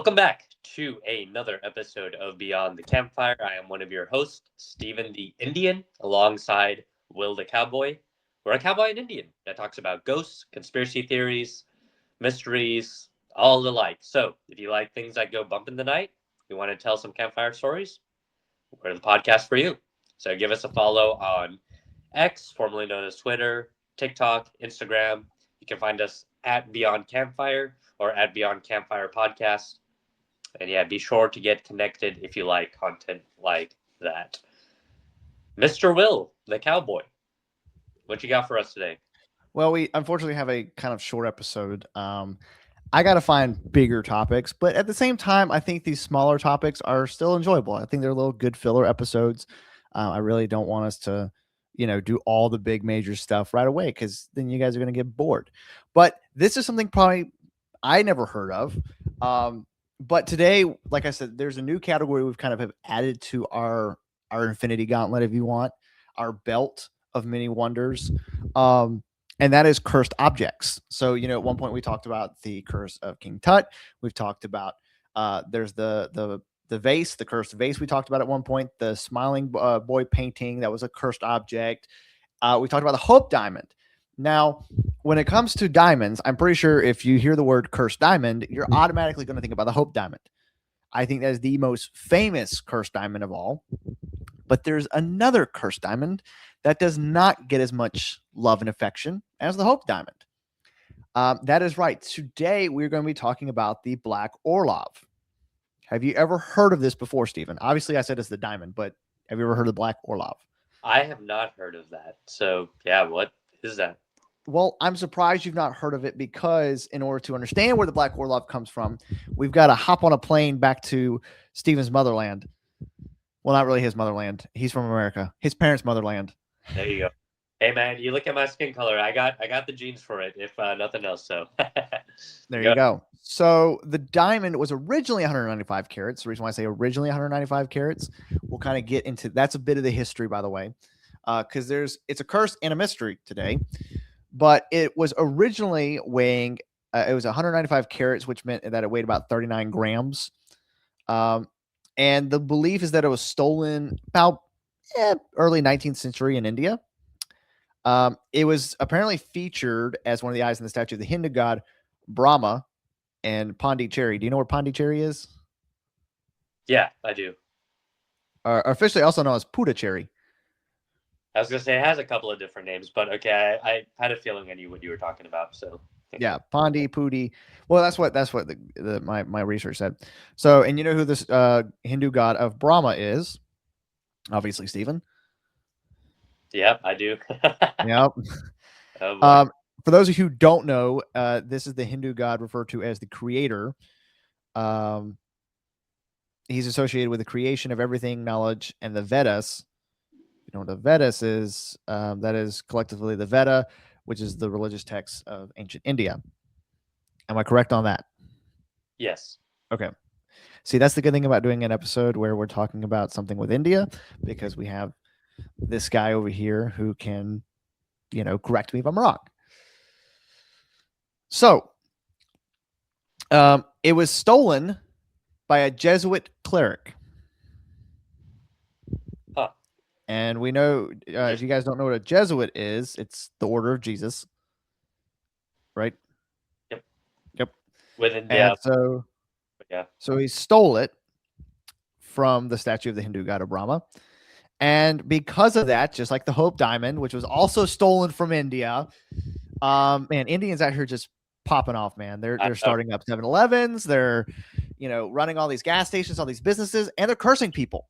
Welcome back to another episode of Beyond the Campfire. I am one of your hosts, Stephen the Indian, alongside Will the Cowboy. We're a cowboy and Indian that talks about ghosts, conspiracy theories, mysteries, all the like. So, if you like things that go bump in the night, you want to tell some campfire stories, we're the podcast for you. So, give us a follow on X, formerly known as Twitter, TikTok, Instagram. You can find us at Beyond Campfire or at Beyond Campfire Podcast. And yeah, be sure to get connected if you like content like that. Mr. Will, the cowboy, what you got for us today? Well, we unfortunately have a kind of short episode. I got to find bigger topics, but at the same time, I think these smaller topics are still enjoyable. I think they're little good filler episodes. I really don't want us to, do all the big major stuff right away because then you guys are going to get bored. But this is something probably I never heard of. But today, like I said, there's a new category we've kind of have added to our Infinity Gauntlet, if you want, our belt of many wonders. And that is cursed objects. So, at one point we talked about the curse of King Tut. We've talked about there's the vase, the cursed vase. We talked about at one point the smiling boy painting that was a cursed object. We talked about the Hope Diamond. Now, when it comes to diamonds, I'm pretty sure if you hear the word cursed diamond, you're automatically going to think about the Hope Diamond. I think that is the most famous cursed diamond of all. But there's another cursed diamond that does not get as much love and affection as the Hope Diamond. That is right. Today, we're going to be talking about the Black Orlov. Have you ever heard of this before, Stephen? Obviously, I said it's the diamond, but have you ever heard of the Black Orlov? I have not heard of that. So, yeah, what is that? Well, I'm surprised you've not heard of it because in order to understand where the Black Orlov comes from, we've got to hop on a plane back to Stephen's motherland. Well, not really his motherland. He's from America. His parents' motherland. There you go. Hey man, you look at my skin color. I got the genes for it, if nothing else. So there you go. So the diamond was originally 195 carats. The reason why I say originally 195 carats, we'll kind of get into that's a bit of the history, by the way, because it's a curse and a mystery today. But it was originally weighing, it was 195 carats, which meant that it weighed about 39 grams. And the belief is that it was stolen about early 19th century in India. It was apparently featured as one of the eyes in the statue of the Hindu god Brahma and Pondicherry. Do you know where Pondicherry is? Yeah, I do. Officially also known as Puducherry. I was going to say it has a couple of different names, but okay, I had a feeling I knew what you were talking about. So yeah, Pondi, Pudi. Well, that's what my research said. So, and you know who this Hindu god of Brahma is? Obviously, Stephen. Yep, I do. Yep. Oh, for those of you who don't know, this is the Hindu god referred to as the creator. He's associated with the creation of everything, knowledge, and the Vedas. You know what the Vedas is? That is collectively the Veda, which is the religious text of ancient India. Am I correct on that? Yes. Okay. See, that's the good thing about doing an episode where we're talking about something with India, because we have this guy over here who can, correct me if I'm wrong. So, it was stolen by a Jesuit cleric. Huh. And we know, if you guys don't know what a Jesuit is, it's the Order of Jesus, right? Yep. Within So he stole it from the statue of the Hindu god of Brahma. And because of that, just like the Hope Diamond, which was also stolen from India, man, Indians out here just popping off, man. They're starting up 7-Elevens. They're, running all these gas stations, all these businesses, and they're cursing people.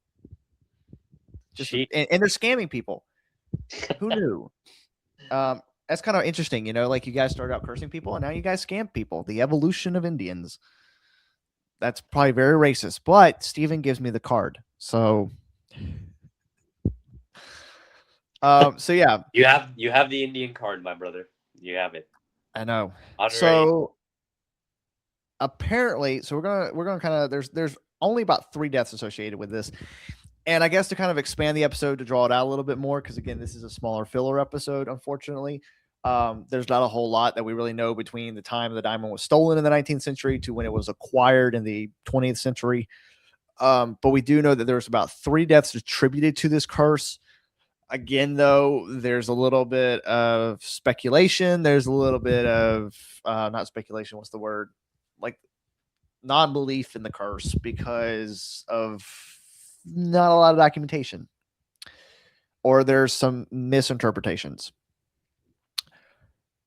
And they're scamming people. Who knew? That's kind of interesting, like you guys started out cursing people and now you guys scam people. The evolution of Indians. That's probably very racist, but Stephen gives me the card. So yeah. You have the Indian card, my brother. You have it. I know. So apparently, we're gonna kind of there's only about 3 deaths associated with this. And I guess to kind of expand the episode to draw it out a little bit more, because again, this is a smaller filler episode, unfortunately. There's not a whole lot that we really know between the time the diamond was stolen in the 19th century to when it was acquired in the 20th century. But we do know that there's about 3 deaths attributed to this curse. Again, though, there's a little bit of speculation. There's a little bit of not speculation. What's the word? Like non-belief in the curse because of not a lot of documentation, or there's some misinterpretations.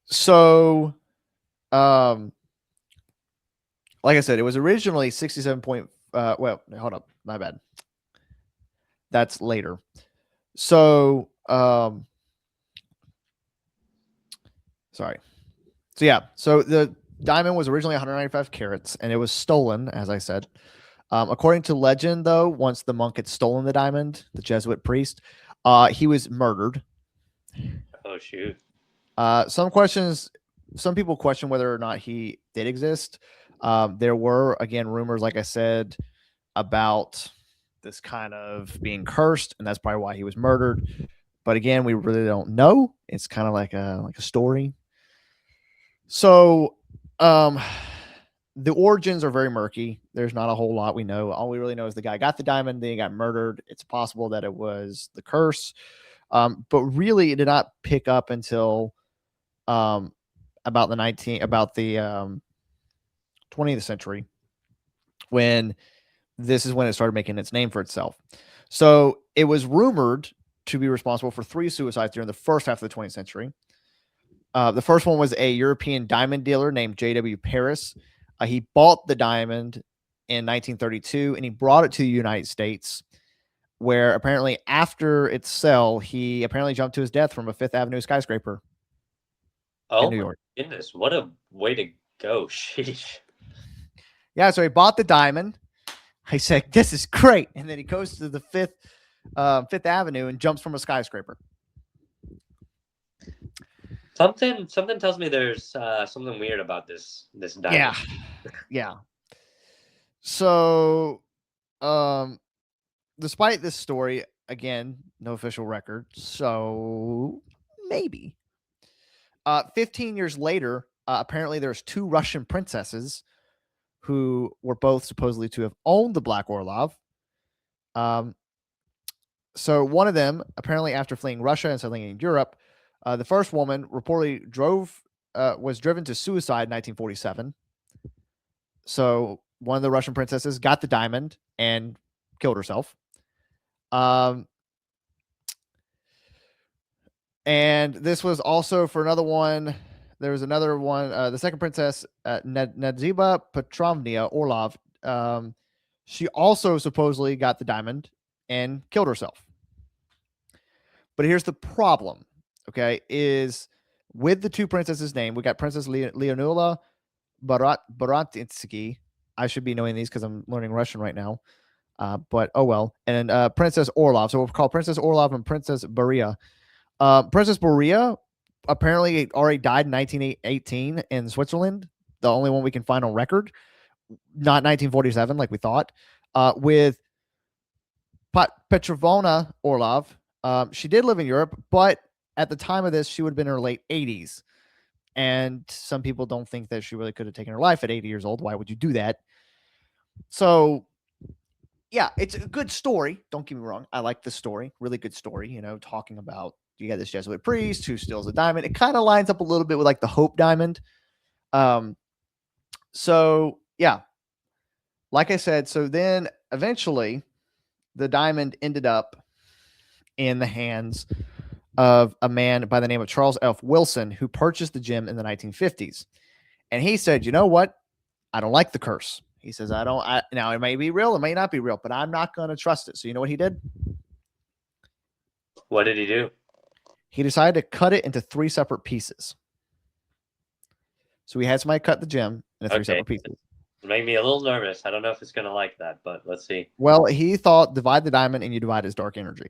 So, like I said, it was originally 67 point. Well, hold up, my bad. That's later. So, sorry. So yeah, so the diamond was originally 195 carats, and it was stolen, as I said. According to legend, though, once the monk had stolen the diamond, the Jesuit priest, he was murdered. Oh shoot. Some people question whether or not he did exist. There were, again, rumors, like I said, about this kind of being cursed, and that's probably why he was murdered. But again, we really don't know. It's kind of like a story. So, the origins are very murky. There's not a whole lot we know. All we really know is the guy got the diamond, then he got murdered. It's possible that it was the curse, but really, it did not pick up until about the 20th century, when this is when it started making its name for itself. So it was rumored to be responsible for 3 suicides during the first half of the 20th century. The first one was a European diamond dealer named J.W. Paris. He bought the diamond in 1932 and he brought it to the United States, where apparently after its sale, he apparently jumped to his death from a Fifth Avenue skyscraper in New York. Goodness, what a way to go. Sheesh. Yeah, so he bought the diamond. He said, "This is great," and then he goes to the Fifth Avenue and jumps from a skyscraper. Something tells me there's something weird about this diamond. Yeah. So, despite this story, again, no official record. So maybe. 15 years later, apparently there's 2 Russian princesses who were both supposedly to have owned the Black Orlov. So one of them, apparently after fleeing Russia and settling in Europe, the first woman reportedly was driven to suicide in 1947. So one of the Russian princesses got the diamond and killed herself. And this was also for another one. There was another one. The second princess, Nadziba Petrovna Orlov. She also supposedly got the diamond and killed herself. But here's the problem, okay, is with the 2 princesses' name, we got Princess Leonula Baratitsky. I should be knowing these because I'm learning Russian right now. But oh well. And Princess Orlov. So we'll call Princess Orlov and Princess Beria. Princess Beria apparently already died in 1918 in Switzerland. The only one we can find on record. Not 1947 like we thought. With Petrovna Orlov, she did live in Europe, but at the time of this, she would have been in her late 80s. And some people don't think that she really could have taken her life at 80 years old. Why would you do that? So, yeah, it's a good story. Don't get me wrong. I like the story. Really good story, talking about you got this Jesuit priest who steals a diamond. It kind of lines up a little bit with like the Hope Diamond. So, yeah, like I said, so then eventually the diamond ended up in the hands of a man by the name of Charles F. Wilson, who purchased the gem in the 1950s. And he said, you know what? I don't like the curse. He says, now it may be real, it may not be real, but I'm not going to trust it. So you know what he did? What did he do? He decided to cut it into 3 separate pieces. So he had somebody cut the gem into 3 separate pieces. It made me a little nervous. I don't know if it's going to like that, but let's see. Well, he thought divide the diamond and you divide his dark energy.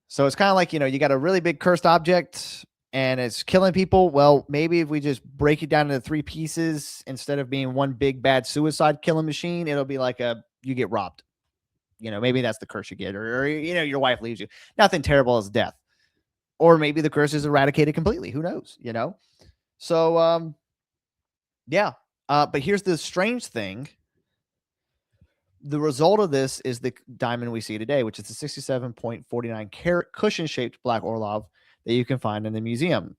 So it's kind of like, you got a really big cursed object and it's killing people. Well, maybe if we just break it down into 3 pieces, instead of being one big bad suicide killing machine, it'll be like you get robbed. Maybe that's the curse you get, or your wife leaves you. Nothing terrible as death. or maybe the curse is eradicated completely. Who knows? You know. So yeah. But here's the strange thing. The result of this is the diamond we see today, which is the 67.49 carat cushion shaped Black Orlov that you can find in the museum.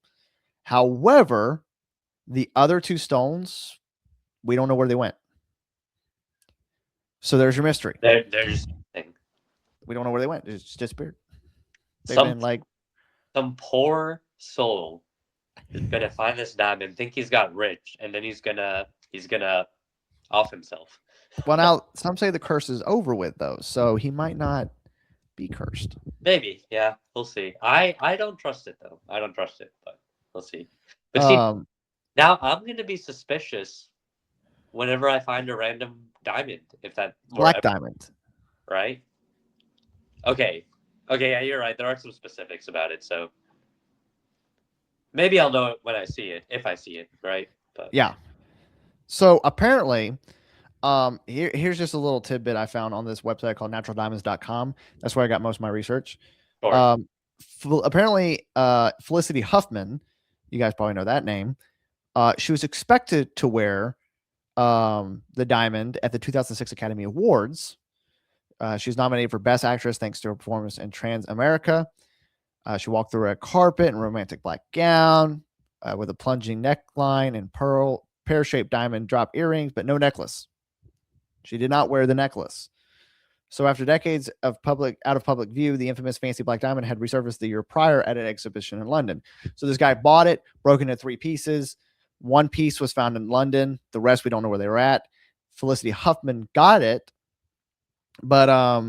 However, the other two stones, we don't know where they went. So there's your mystery. There's something. We don't know where they went. They just disappeared. They've Some been like, some poor soul is gonna find this diamond, think he's got rich, and then he's gonna off himself. well, now some say the curse is over with, though. So he might not be cursed. Maybe, yeah, we'll see. I don't trust it though. I don't trust it, but we'll see. But see, now I'm gonna be suspicious whenever I find a random diamond, if that were Black ever, diamond. right. Okay, okay, yeah, you're right. There are some specifics about it, so maybe I'll know it when I see it, if I see it, right? But Yeah. So apparently, here's just a little tidbit I found on this website called naturaldiamonds.com. That's where I got most of my research. sure. Apparently, Felicity Huffman, you guys probably know that name. She was expected to wear the diamond at the 2006 Academy Awards. She was nominated for Best Actress thanks to her performance in Trans America. She walked through a carpet in a romantic black gown with a plunging neckline and pear-shaped diamond drop earrings, but no necklace. She did not wear the necklace. So after decades of out of public view, the infamous fancy black diamond had resurfaced the year prior at an exhibition in London. So this guy bought it, broke into 3 pieces. One piece was found in London. The rest, we don't know where they were at. Felicity Huffman got it, but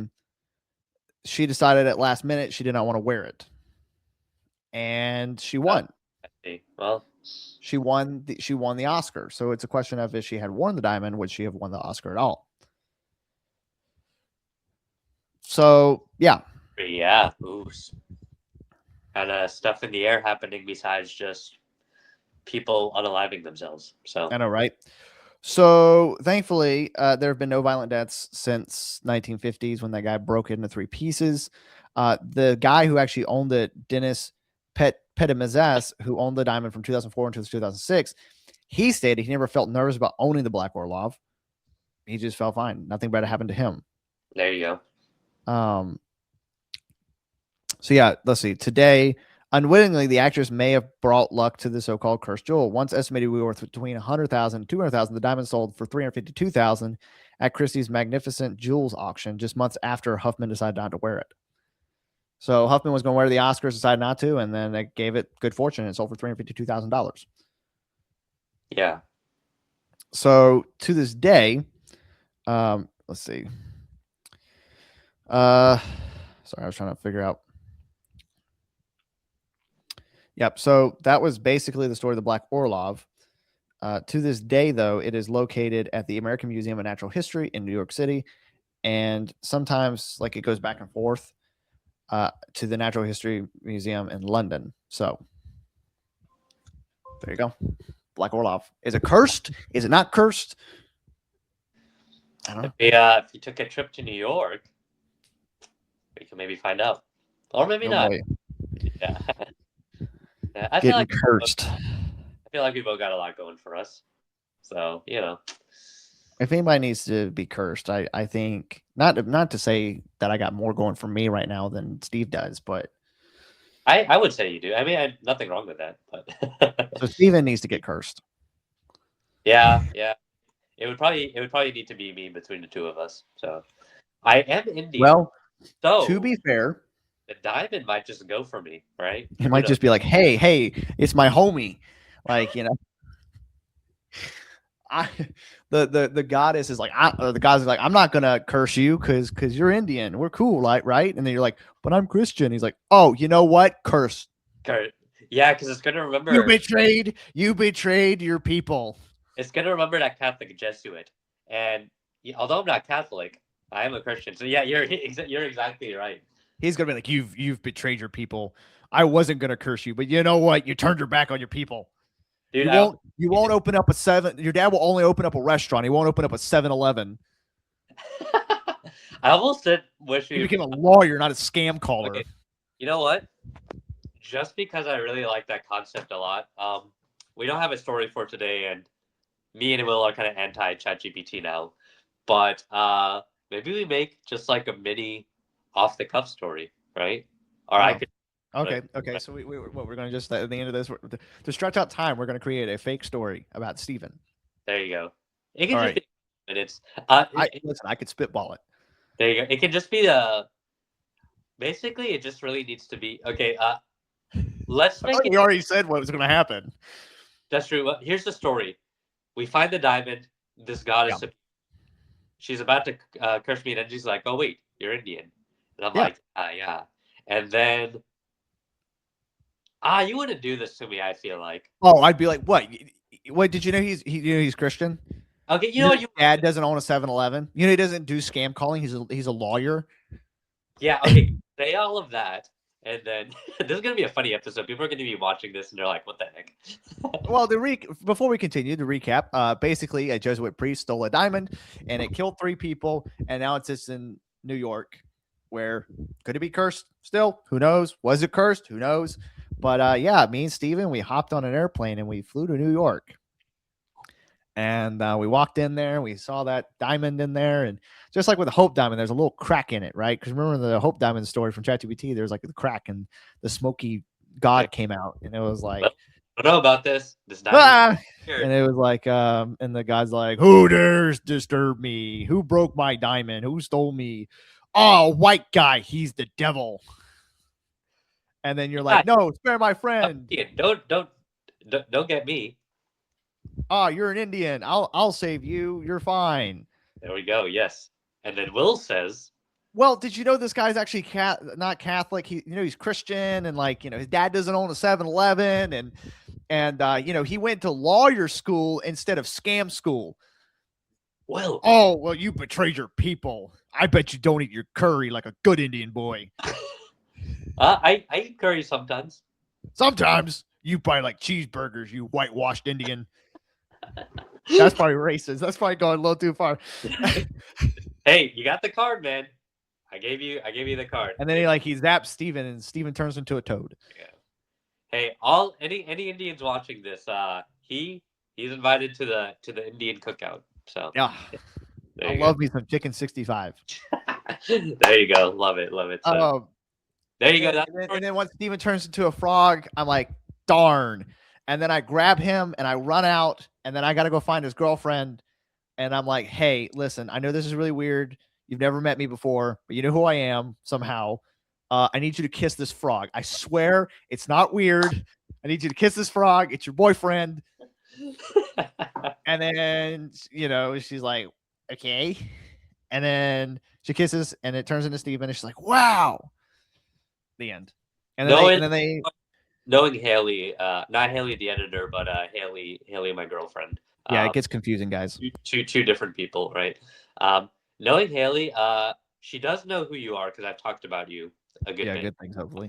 she decided at last minute she did not want to wear it. And she won. Well, she won the Oscar. So it's a question of if she had worn the diamond, would she have won the Oscar at all? So yeah. Ooh. Kind of stuff in the air happening besides just people unaliving themselves. So I know, right? So thankfully, there have been no violent deaths since 1950s when that guy broke it into 3 pieces. The guy who actually owned it, Dennis Petamizas, who owned the diamond from 2004 until 2006, he stated he never felt nervous about owning the Black Orlov. He just felt fine. Nothing bad happened to him. There you go. So yeah, let's see. Today, unwittingly, the actress may have brought luck to the so-called cursed jewel. Once estimated we were worth between 100,000 and 200,000. The diamond sold for 352,000 at Christie's Magnificent Jewels auction just months after Huffman decided not to wear it. So Huffman was going to wear the Oscars, decided not to, and then it gave it good fortune. It sold for $352,000. Yeah. So to this day, let's see. Sorry, I was trying to figure out. Yep. So that was basically the story of the Black Orlov. To this day, though, it is located at the American Museum of Natural History in New York City. And sometimes like it goes back and forth to the Natural History Museum in London. So there you go. Black Orlov. Is it cursed? Is it not cursed? I don't know. If you took a trip to New York, we can maybe find out. Or maybe not. Boy. Yeah. Yeah, I Getting cursed. I feel like we both got a lot going for us. So, if anybody needs to be cursed, I think not to say that I got more going for me right now than Steve does, but I would say you do. I mean, nothing wrong with that, but so Steven needs to get cursed. Yeah. It would probably need to be me between the two of us. So I am Indian. Well, so to be fair, the diamond might just go for me, right? It might just be like, hey, it's my homie. Like, the goddess is like, the goddess is like, I'm not gonna curse you because you're Indian. We're cool, right? And then you're like, but I'm Christian. He's like, oh, you know what? Curse. Yeah, because it's gonna remember you betrayed your people. It's gonna remember that Catholic Jesuit, and although I'm not Catholic, I am a Christian. So yeah, you're exactly right. He's gonna be like, you've betrayed your people. I wasn't gonna curse you, but you know what? You turned your back on your people. Dude, you won't open up a 7. Your dad will only open up a restaurant. He won't open up a 7-Eleven. I almost wish you became a lawyer, not a scam caller. Okay. You know what? just because I really like that concept a lot. We don't have a story for today, and me and Will are kind of anti ChatGPT now, but maybe we make just like a mini off the cuff story, right? Or I Oh, could. okay. Okay. So what we're going to just at the end of this to stretch out time, we're going to create a fake story about Steven. There you go. It can All just right. be minutes. Listen. I could spitball it. There you go. It can just be basically it just really needs to be okay. Let's I thought make it. you already said what was going to happen. That's true. Here's the story. We find the diamond. This goddess. Yeah. She's about to curse me, and then she's like, "Oh wait, you're Indian," and I'm Yeah. like, "Ah, yeah." And then you wouldn't do this to me. I feel like. Oh, I'd be like, what? What did you know? He's Christian. Okay, you You know know, what? his dad doesn't own a 7-Eleven. You know, he doesn't do scam calling. He's a lawyer. Yeah. Okay. Say all of that, and then this is gonna be a funny episode. People are gonna be watching this, and they're like, "What the heck?" Well, before we continue to recap, basically a Jesuit priest stole a diamond and it killed 3 people, and now it's just in New York. Where could it be cursed? Still, who knows? Was it cursed? Who knows? But yeah, me and Steven, we hopped on an airplane and we flew to New York. And we walked in there and we saw that diamond in there. And just like with the Hope Diamond, there's a little crack in it, right? Because remember the Hope Diamond story from ChatGPT, there's like the crack and the smoky god came out. And it was like, I don't know about this. This diamond. ah! And it was like, and the god's like, who dares disturb me? Who broke my diamond? Who stole me? Oh, white guy, he's the devil. And then you're like, no, spare my friend. Don't get me. Oh, you're an Indian. I'll save you. You're fine. There we go. Yes. And then Will says, Well, did you know this guy's actually not Catholic? He's Christian, and like, his dad doesn't own a 7-Eleven, and he went to lawyer school instead of scam school. Will. Oh, well, you betrayed your people. I bet you don't eat your curry like a good Indian boy. I eat curry sometimes. Sometimes you probably like cheeseburgers, you whitewashed Indian. That's probably racist. That's probably going a little too far. Hey, you got the card, man. I gave you the card. And then he zaps Steven, and Steven turns into a toad. Yeah. Hey, any Indians watching this, he's invited to the Indian cookout. So yeah, I love me some chicken 65. There you go. Love it. So, there you go. And then once Steven turns into a frog, I'm like, darn. And then I grab him and I run out, and then I got to go find his girlfriend. And I'm like, hey, listen, I know this is really weird. You've never met me before, but you know who I am somehow. I need you to kiss this frog. I swear it's not weird. I need you to kiss this frog. It's your boyfriend. And then, she's like, okay. And then she kisses and it turns into Steven. And she's like, wow. The end. And then they knowing Haley, not Haley the editor, but Haley, my girlfriend. Yeah, it gets confusing, guys. Two different people, right? Knowing Haley, she does know who you are because I've talked about you a good bit. Good things, hopefully.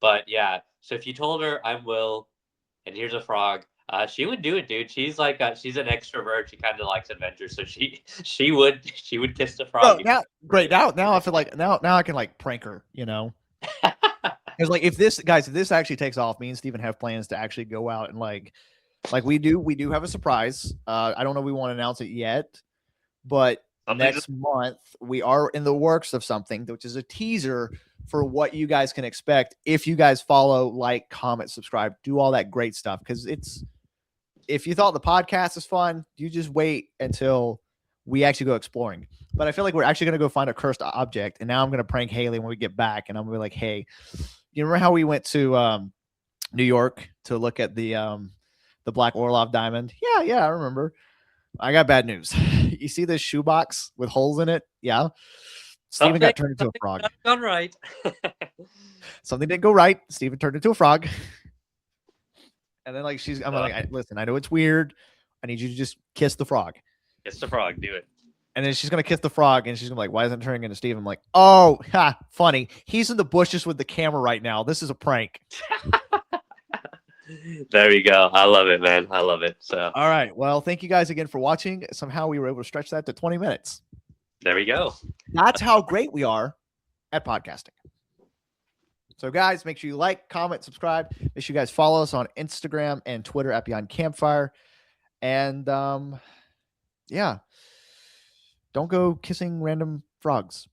But yeah, so if you told her I'm Will, and here's a frog, she would do it, dude. She's like she's an extrovert. She kind of likes adventure, so she would kiss the frog. Now I feel like now I can like prank her, Because like if this actually takes off, me and Steven have plans to actually go out and like we do have a surprise. I don't know if we want to announce it yet, but next month we are in the works of something, which is a teaser for what you guys can expect if you guys follow, like, comment, subscribe, do all that great stuff. Because if you thought the podcast is fun, you just wait until we actually go exploring. But I feel like we're actually going to go find a cursed object, and now I'm going to prank Haley when we get back, and I'm going to be like, hey, you remember how we went to New York to look at the Black Orlov diamond? Yeah, I remember. I got bad news. You see this shoebox with holes in it? Yeah. Steven got turned into a frog. Gone right. Something didn't go right. Steven turned into a frog. And then I'm like, listen, I know it's weird. I need you to just kiss the frog. Kiss the frog. Do it. And then she's going to kiss the frog, and she's going to be like, why isn't it turning into Steven? I'm like, oh, funny. He's in the bushes with the camera right now. This is a prank. There we go. I love it, man. I love it. So, all right. Well, thank you guys again for watching. Somehow we were able to stretch that to 20 minutes. There we go. That's how great we are at podcasting. So, guys, make sure you like, comment, subscribe. Make sure you guys follow us on Instagram and Twitter at Beyond Campfire. And yeah, don't go kissing random frogs.